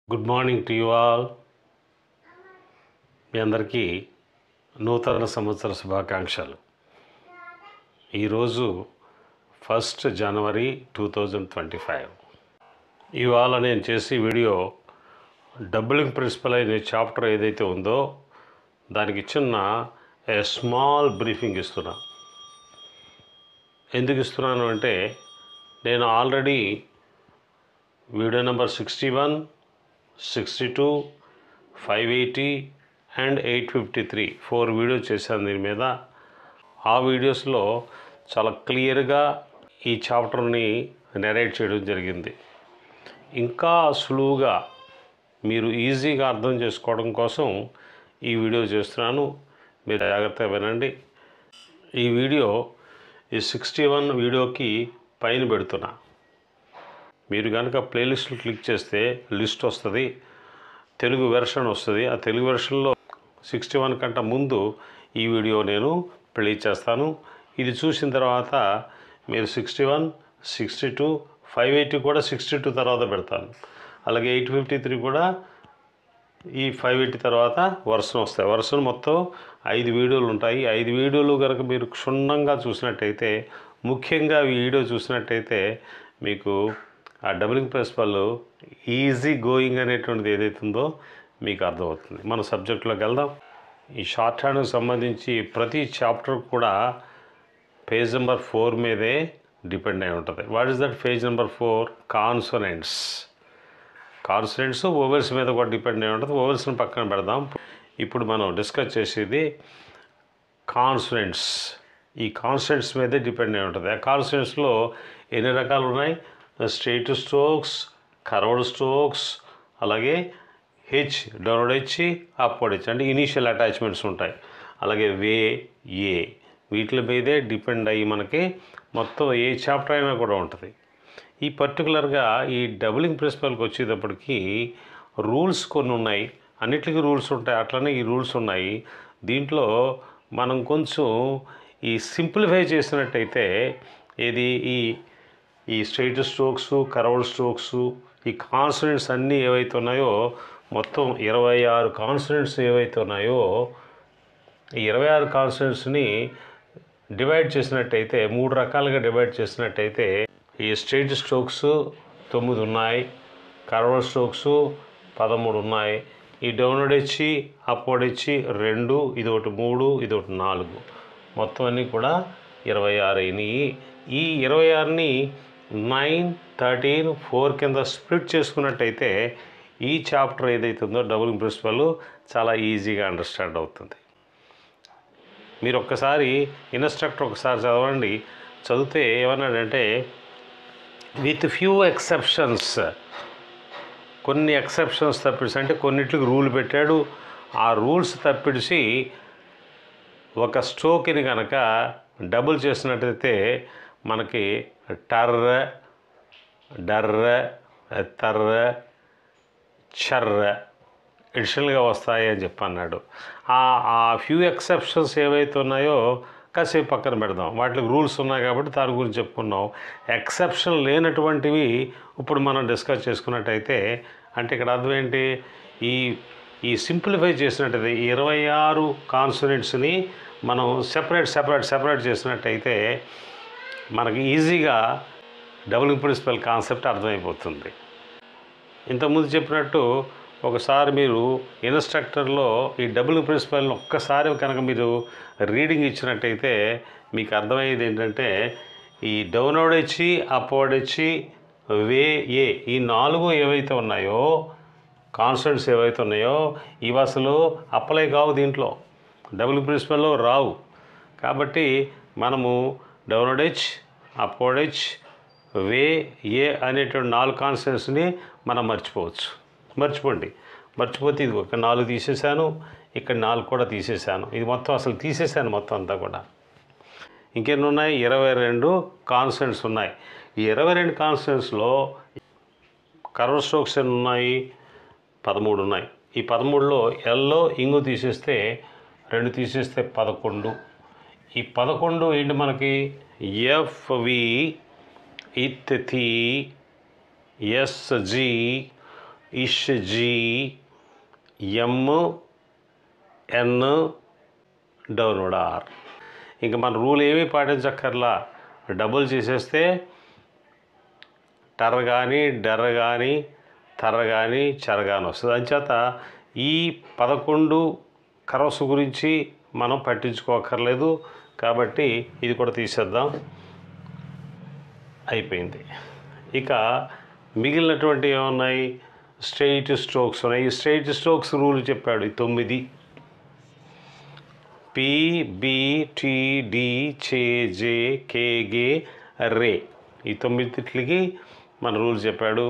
Good morning to you all. మీ అందరికీ నూతన సంవత్సర శుభాకాంక్షలు. ఈరోజు 1 జనవరి 2025. ఇవాళ నేను చేసే వీడియో డబులింగ్ ప్రిన్సిపల్ అనే చాప్టర్ ఏదైతే ఉందో దానికి చిన్న స్మాల్ బ్రీఫింగ్ ఇస్తున్నా. ఎందుకు ఇస్తున్నాను అంటే నేను already video number 61, 62, 580 and 853 4 videos చేశాను దీని మీద. ఆ వీడియోస్లో చాలా క్లియర్గా ఈ చాప్టర్ని నెరేట్ చేయడం జరిగింది. ఇంకా సులువుగా మీరు ఈజీగా అర్థం చేసుకోవడం కోసం ఈ వీడియో చేస్తున్నాను. మీరు జాగ్రత్తగా వినండి. ఈ వీడియో ఈ 61 వీడియోకి పైన పెడుతున్నా. మీరు కనుక ప్లేలిస్ట్లో క్లిక్ చేస్తే లిస్ట్ వస్తుంది, తెలుగు వెర్షన్ వస్తుంది. ఆ తెలుగు వెర్షన్లో 61 కంటే ముందు ఈ వీడియో నేను ప్లే చేస్తాను. ఇది చూసిన తర్వాత మీరు 61, 62, 580 కూడా 62 తర్వాత పెడతాను. అలాగే 853 కూడా ఈ 580 తర్వాత వర్షన్ వస్తాయి. వర్షన్ మొత్తం 5 వీడియోలు ఉంటాయి. 5 వీడియోలు కనుక మీరు క్షుణ్ణంగా చూసినట్టయితే, ముఖ్యంగా ఈ వీడియో చూసినట్టయితే మీకు ఆ డబులింగ్ ప్రిన్సిపల్ ఈజీ గోయింగ్ అనేటువంటిది ఏదైతే ఉందో మీకు అర్థమవుతుంది. మన సబ్జెక్టులోకి వెళ్దాం. ఈ షార్ట్ హ్యాండ్కి సంబంధించి ప్రతి చాప్టర్ కూడా పేజ్ నెంబర్ 4 మీదే డిపెండ్ అయి ఉంటుంది. What is that page number 4? Consonants. Vowels మీద కూడా డిపెండ్ అయి ఉంటుంది. ఓవెల్స్ని పక్కన పెడదాం. ఇప్పుడు మనం డిస్కస్ చేసేది కాన్సోనెంట్స్. ఈ కాన్సోనెంట్స్ మీదే డిపెండ్ అయి ఉంటుంది. ఆ కాన్సోనెంట్స్లో ఎన్ని రకాలు ఉన్నాయి? స్ట్రెయిట్ స్ట్రోక్స్, కర్వ్డ్ స్ట్రోక్స్, అలాగే H, downward H, upward H అంటే ఇనీషియల్ అటాచ్మెంట్స్ ఉంటాయి. అలాగే వే, ఏ, వీటి మీదే డిపెండ్ అయ్యి మనకి మొత్తం ఏ చాప్టర్ అయినా కూడా ఉంటుంది. ఈ పర్టికులర్గా ఈ డబులింగ్ ప్రిన్సిపల్కి వచ్చేటప్పటికి రూల్స్ కొన్ని ఉన్నాయి. అన్నిటికీ రూల్స్ ఉంటాయి. అట్లనే ఈ రూల్స్ ఉన్నాయి. దీంట్లో మనం కొంచెం ఈ సింప్లిఫై చేసినట్టయితే ఏది ఈ స్ట్రెయిట్ స్ట్రోక్స్, కర్వ్డ్ స్ట్రోక్స్, ఈ కాన్సోనెంట్స్ అన్నీ ఏవైతే ఉన్నాయో మొత్తం 26 కాన్సోనెంట్స్ ఏవైతే ఉన్నాయో ఈ 26 కాన్సోనెంట్స్ని డివైడ్ చేసినట్టయితే 3 రకాలుగా డివైడ్ చేసినట్టయితే ఈ స్ట్రెయిట్ స్ట్రోక్స్ 9 ఉన్నాయి, కర్వ్డ్ స్ట్రోక్స్ 13 ఉన్నాయి, ఈ డౌన్వర్డ్ హెచ్, అప్వర్డ్ హెచ్ 2, ఇది ఒకటి 3, ఇది ఒకటి 4, మొత్తం అన్నీ కూడా 26 అయినాయి. ఈ 26ని 9, 13, 4 కింద స్ప్లిట్ చేసుకున్నట్టయితే ఈ చాప్టర్ ఏదైతే ఉందో డబులింగ్ ప్రిన్సిపల్ చాలా ఈజీగా అండర్స్టాండ్ అవుతుంది. మీరు ఒక్కసారి ఇన్స్ట్రక్టర్ ఒకసారి చదవండి. చదివితే ఏమన్నాడంటే విత్ ఫ్యూ ఎక్సెప్షన్స్, కొన్ని ఎక్సెప్షన్స్ తప్పిడిచి అంటే కొన్నిటికి రూల్ పెట్టాడు. ఆ రూల్స్ తప్పిడిచి ఒక స్ట్రోక్ని కనుక డబుల్ చేసినట్టయితే మనకి టర్ర, డర్ర, తర్ర, చర్ర ఎడిషనల్గా వస్తాయి అని చెప్పి అన్నాడు. ఆ ఫ్యూ ఎక్సెప్షన్స్ ఏవైతే ఉన్నాయో కాసేపు పక్కన పెడదాం. వాటికి రూల్స్ ఉన్నాయి కాబట్టి దాని గురించి చెప్పుకున్నాం. ఎక్సెప్షన్ లేనటువంటివి ఇప్పుడు మనం డిస్కస్ చేసుకున్నట్టయితే అంటే ఇక్కడ అర్థం ఏంటి? ఈ సింప్లిఫై చేసినట్టయితే 26 కాన్సోనెంట్స్ని మనం సెపరేట్ చేసినట్టయితే మనకి ఈజీగా డబులింగ్ ప్రిన్సిపల్ కాన్సెప్ట్ అర్థమైపోతుంది. ఇంతకుముందు చెప్పినట్టు ఒకసారి మీరు ఇన్స్ట్రక్టర్లో ఈ డబులింగ్ ప్రిన్సిపల్ని ఒక్కసారి కనుక మీరు రీడింగ్ ఇచ్చినట్టయితే మీకు అర్థమయ్యేది ఏంటంటే ఈ డౌన్వర్డ్ హెచ్, అప్వర్డ్ హెచ్, వే, ఏ ఈ 4 ఏవైతే ఉన్నాయో కాన్సోనెంట్స్ ఏవైతే ఉన్నాయో ఇవి అసలు అప్లై కావు, దీంట్లో డబులింగ్ ప్రిన్సిపల్లో రావు. కాబట్టి మనము డౌన్వర్డ్ హెచ్, అప్వర్డ్ హెచ్, వే, ఏ అనేటువంటి 4 కాన్సోనెంట్స్ని మనం మర్చిపోతే ఇది ఒక 4 తీసేసాను, ఇక్కడ 4 కూడా తీసేసాను. ఇది మొత్తం అసలు తీసేసాను మొత్తం అంతా కూడా. ఇంకెన్ని ఉన్నాయి? 22 కాన్సోనెంట్స్ ఉన్నాయి. ఈ 22 కాన్సోనెంట్స్లో కర్వ్డ్ స్ట్రోక్స్ ఎన్ని ఉన్నాయి? 13 ఉన్నాయి. ఈ 13లో ఎల్లో ఇంగు తీసేస్తే 2 తీసేస్తే 11. ఈ 11 ఏంటి మనకి? ఎఫ్వి, ఇత్, థి, ఎస్జి, ఇష్ జీ ఎమ్ ఎన్ డౌన్వర్డ్ ఆర్. ఇంకా మన రూల్ ఏమీ పాటించక్కర్లా, డబుల్ చేసేస్తే టర్ కానీ డర్ కానీ తర్ర కానీ చెర కానీ వస్తుంది. అంచేత ఈ 11 కర్వ్స్ గురించి మనం పట్టించుకోకర్లేదు. కాబట్టి ఇది కూడా తీసేద్దాం, అయిపోయింది. ఇక మిగిలినటువంటి ఏమున్నాయి, స్ట్రెయిట్ స్ట్రోక్స్ ఉన్నాయి. ఈ స్ట్రెయిట్ స్ట్రోక్స్ రూల్ చెప్పాడు, ఈ 9 PBTDCJKG రే, ఈ 9 మన రూల్ చెప్పాడు.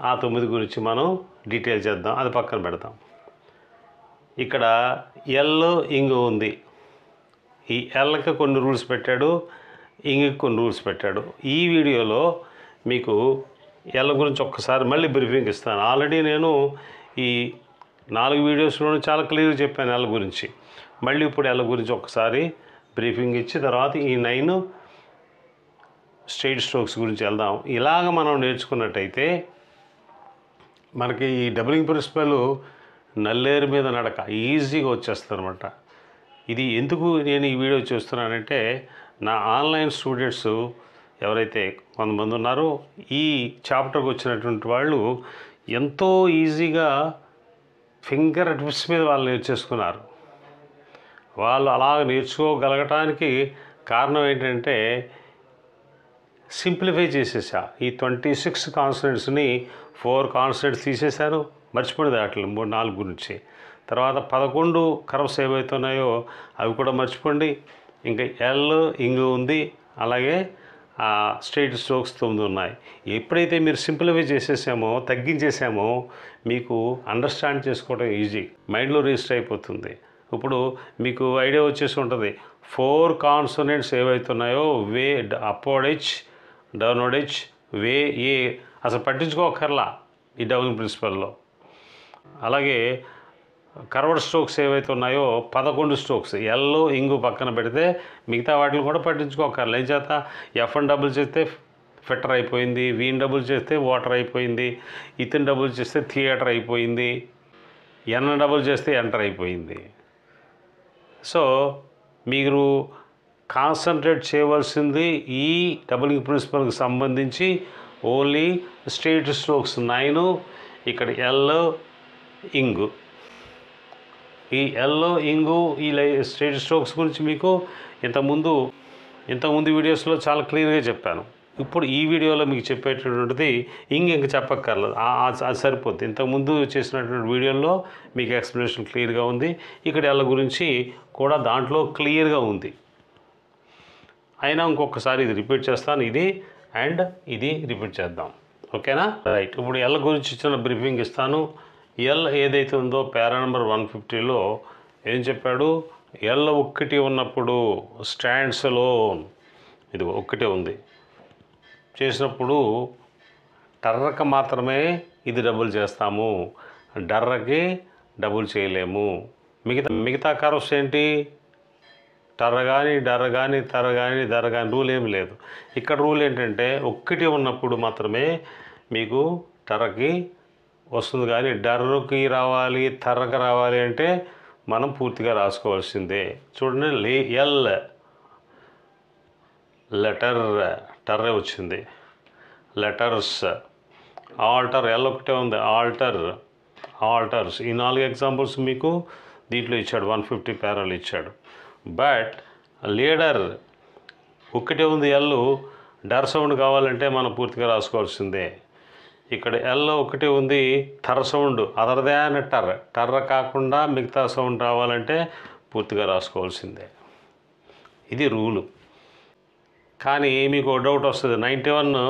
ఆ 9 గురించి మనం డీటెయిల్ చేద్దాం, అది పక్కన పెడదాం. ఇక్కడ ఎల్ ఇంగ్ ఉంది. ఈ ఎల్కి కొన్ని రూల్స్ పెట్టాడు, ఇంగ్కి కొన్ని రూల్స్ పెట్టాడు. ఈ వీడియోలో మీకు ఎల్ గురించి ఒక్కసారి మళ్ళీ బ్రీఫింగ్ ఇస్తాను. ఆల్రెడీ నేను ఈ 4 వీడియోస్లోనూ చాలా క్లియర్గా చెప్పాను ఎల్ గురించి. మళ్ళీ ఇప్పుడు ఎల్ గురించి ఒక్కసారి బ్రీఫింగ్ ఇచ్చి తర్వాత ఈ 9 స్ట్రెయిట్ స్ట్రోక్స్ గురించి వెళ్దాం. ఇలాగ మనం నేర్చుకున్నట్టయితే మనకి ఈ డబులింగ్ ప్రిన్సిపల్ నల్లేరు మీద నడక ఈజీగా వచ్చేస్తుంది అనమాట. ఇది ఎందుకు నేను ఈ వీడియో చేస్తున్నానంటే, నా ఆన్లైన్ స్టూడెంట్స్ ఎవరైతే కొంతమంది ఉన్నారో ఈ చాప్టర్కి వచ్చినటువంటి వాళ్ళు ఎంతో ఈజీగా ఫింగర్ టిప్స్ మీద వాళ్ళు నేర్చేసుకున్నారు. వాళ్ళు అలా నేర్చుకోగలగటానికి కారణం ఏంటంటే, సింప్లిఫై చేసేసా. ఈ 26 కాన్సనెంట్స్ని 4 కాన్సనెంట్స్ తీసేశారు, మర్చిపోయింది వాటిని 3-4 గురించి. తర్వాత 11 కర్వ్స్ ఏవైతున్నాయో అవి కూడా మర్చిపోండి. ఇంకా ఎల్ ఇంగ్ ఉంది, అలాగే స్ట్రెయిట్ స్ట్రోక్స్ 9 ఉన్నాయి. ఎప్పుడైతే మీరు సింప్లిఫై చేసేసామో, తగ్గించేసామో, మీకు అండర్స్టాండ్ చేసుకోవడం ఈజీ, మైండ్లో రిజిస్టర్ అయిపోతుంది. ఇప్పుడు మీకు ఐడియా వచ్చేసి ఉంటుంది. 4 కాన్సనెంట్స్ ఏవైతున్నాయో వే, అప్వర్డ్ హెచ్, డౌన్వర్డ్ హెచ్, వే ఏ అసలు పట్టించుకోకర్లా ఈ డబులింగ్ ప్రిన్సిపల్లో. అలాగే కర్వర్డ్ స్ట్రోక్స్ ఏవైతే ఉన్నాయో 11 స్ట్రోక్స్, ఎల్ ఇంగు పక్కన పెడితే మిగతా వాటిని కూడా పట్టించుకోకర్లా. ఏం చేత ఎఫ్ఎన్ డబుల్ చేస్తే ఫిట్టర్ అయిపోయింది, వీన్ డబుల్ చేస్తే వాటర్ అయిపోయింది, ఇతన్ డబుల్ చేస్తే థియేటర్ అయిపోయింది, ఎన్ డబుల్ చేస్తే ఎంటర్ అయిపోయింది. సో మీరు కాన్సన్ట్రేట్ చేయవలసింది ఈ డబులింగ్ ప్రిన్సిపల్కి సంబంధించి ఓన్లీ స్ట్రెయిట్ స్ట్రోక్స్ 9, ఇక్కడ ఎల్ ఇంగు. ఈ ఎల్ ఇంగు ఈ స్ట్రెయిట్ స్ట్రోక్స్ గురించి మీకు ఇంతకుముందు వీడియోస్లో చాలా క్లియర్గా చెప్పాను. ఇప్పుడు ఈ వీడియోలో మీకు చెప్పేటటువంటిది ఇంక చెప్పక్కర్లేదు, అది సరిపోద్ది. ఇంతకుముందు చేసినటువంటి వీడియోలో మీకు ఎక్స్ప్లెనేషన్ క్లియర్గా ఉంది. ఇక్కడ ఎల్ గురించి కూడా దాంట్లో క్లియర్గా ఉంది. అయినా ఇంకొకసారి ఇది రిపీట్ చేస్తాను, ఇది అండ్ ఇది రిపీట్ చేద్దాం, ఓకేనా? రైట్. ఇప్పుడు ఎల్ గురించి ఇచ్చిన బ్రీఫింగ్ ఇస్తాను. ఎల్ ఏదైతే ఉందో పారా నెంబర్ 150లో ఏం చెప్పాడు, ఎల్ 1 ఉన్నప్పుడు స్టాండ్స్ అలోన్, ఇది 1 ఉంది చేసినప్పుడు టర్రకి మాత్రమే ఇది డబుల్ చేస్తాము, డర్రకి డబుల్ చేయలేము. మిగతా కర్వ్స్ ఏంటి, టర్ర కానీ డర్ర కానీ తర్ర కానీ దర్ర కానీ రూల్ ఏమి లేదు. ఇక్కడ రూల్ ఏంటంటే 1 ఉన్నప్పుడు మాత్రమే మీకు టర్రకి వస్తుంది, కానీ డర్రకి రావాలి తర్రకి రావాలి అంటే మనం పూర్తిగా రాసుకోవాల్సిందే. చూడండి, ఎల్ లెటర్, టర్రే వచ్చింది, లెటర్స్, ఆల్టర్, ఎల్ 1 ఉంది, ఆల్టర్స్. ఈ 4 ఎగ్జాంపుల్స్ మీకు దీంట్లో ఇచ్చాడు, 150 పారాలు ఇచ్చాడు. బట్ లీడర్ 1 ఉంది, ఎల్, డర్ సౌండ్ కావాలంటే మనం పూర్తిగా రాసుకోవాల్సిందే. ఇక్కడ ఎల్ 1 ఉంది, థర్ సౌండ్ అదర్ దాన్ టర్ర కాకుండా మిగతా సౌండ్ రావాలంటే పూర్తిగా రాసుకోవాల్సిందే. ఇది రూలు. కానీ మీకు డౌట్ వస్తుంది, 91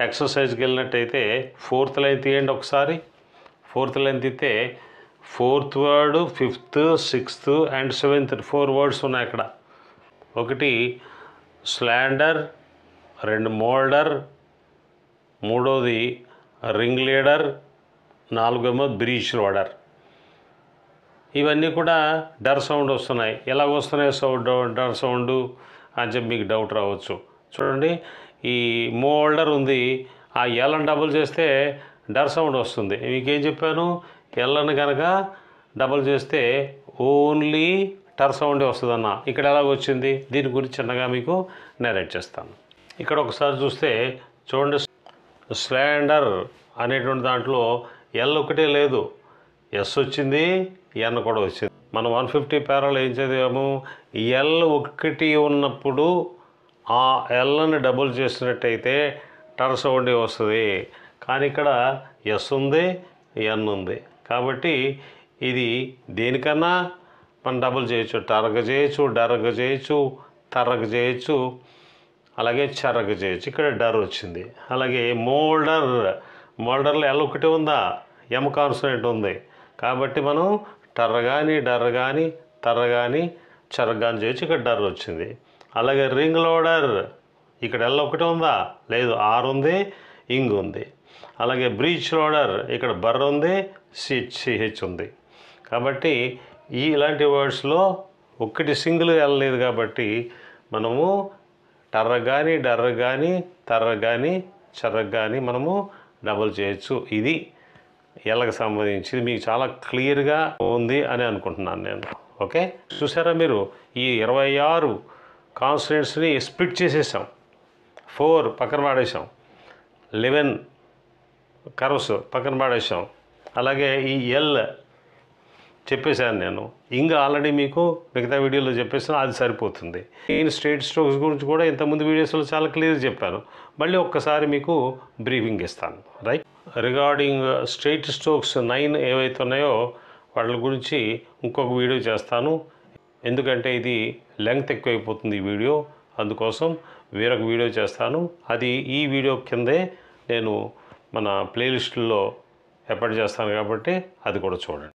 ఎక్సర్సైజ్కి వెళ్ళినట్టయితే 4th లైన్ తీయండి ఒకసారి. 4th లైన్ తీస్తే 4th word, 5th, 6th and 7th 4 words ఉన్నాయి అక్కడ. 1 స్లాండర్, 2 మోల్డర్, 3వది రింగ్ లీడర్, 4 బ్రీచ్ లోడర్. ఇవన్నీ కూడా డర్ సౌండ్ వస్తున్నాయి. ఎలాగ వస్తున్నాయి డర్ సౌండ్ అని చెప్పి మీకు డౌట్ రావచ్చు. చూడండి, ఈ మోల్డర్ ఉంది, ఆ ఎల్ని డబుల్ చేస్తే డర్ సౌండ్ వస్తుంది. మీకేం చెప్పాను, ఎల్లని కనుక డబల్ చేస్తే ఓన్లీ టర్ సౌండే వస్తుందన్న. ఇక్కడ ఎలాగ వచ్చింది, దీని గురించి చిన్నగా మీకు నేరేట్ చేస్తాను. ఇక్కడ ఒకసారి చూస్తే చూడండి, స్లాండర్ అనేటువంటి దాంట్లో ఎల్ ఒకటే లేదు, ఎస్ వచ్చింది, ఎన్ కూడా వచ్చింది. మనం 150 పేరాలు ఏం చదివాము, ఎల్ ఒకటి ఉన్నప్పుడు ఆ ఎల్ని డబుల్ చేసినట్టయితే టర్ సౌండే వస్తుంది. కానీ ఇక్కడ ఎస్ ఉంది, ఎన్ ఉంది, కాబట్టి ఇది దేనికన్నా మనం డబుల్ చేయొచ్చు. టర్గ చేయొచ్చు, డర్గ చేయొచ్చు, తర్గ చేయొచ్చు, అలాగే చరగ చేయొచ్చు. ఇక్కడ డర్ వచ్చింది. అలాగే మోల్డర్లో ఎల్ ఒకటి ఉందా, ఎం కాన్సనెంట్ ఉంది, కాబట్టి మనం టర్ర కానీ డర్ర కానీ తర్ర కానీ చరగ కానీ చేయొచ్చు. ఇక్కడ డర్ వచ్చింది. అలాగే రింగ్ లోడర్, ఇక్కడ ఎల్ ఒకటి ఉందా, లేదు, ఆర్ ఉంది, ఇంగ్ ఉంది. అలాగే బ్రీచ్ లోడర్, ఇక్కడ బర్ర ఉంది, సిహెచ్ ఉంది. కాబట్టి ఇలాంటి వర్డ్స్లో ఒక్కటి సింగిల్ ఎల్ లేదు, కాబట్టి మనము టర్ర కానీ డర్ర కానీ తర్ర కానీ చర్ర కానీ మనము డబుల్ చేయొచ్చు. ఇది ఎల్కి సంబంధించి మీకు చాలా క్లియర్గా ఉంది అని అనుకుంటున్నాను నేను. ఓకే, చూసారా మీరు, ఈ 26 కాన్స్టెంట్స్ని స్ప్లిట్ చేసేసాం. 4 పక్కన పాడేసాం, 11 కర్వ్స్ పక్కన పాడేసాం. అలాగే ఈ ఎల్ చెప్పేశాను నేను, ఇంకా ఆల్రెడీ మీకు మిగతా వీడియోలో చెప్పేసాను, అది సరిపోతుంది. నేను స్ట్రైట్ స్ట్రోక్స్ గురించి కూడా ఇంతకుముందు వీడియోస్లో చాలా క్లియర్ చెప్పాను. మళ్ళీ ఒక్కసారి మీకు బ్రీఫింగ్ ఇస్తాను. రైట్, రిగార్డింగ్ స్ట్రైట్ స్ట్రోక్స్ 9 ఏవైతే ఉన్నాయో వాటి గురించి ఇంకొక వీడియో చేస్తాను. ఎందుకంటే ఇది లెంగ్త్ ఎక్కువైపోతుంది ఈ వీడియో, అందుకోసం వేరొక వీడియో చేస్తాను. అది ఈ వీడియో కిందే నేను మన ప్లేలిస్టుల్లో ఏర్పాటు చేస్తాను, కాబట్టి అది కూడా చూడండి.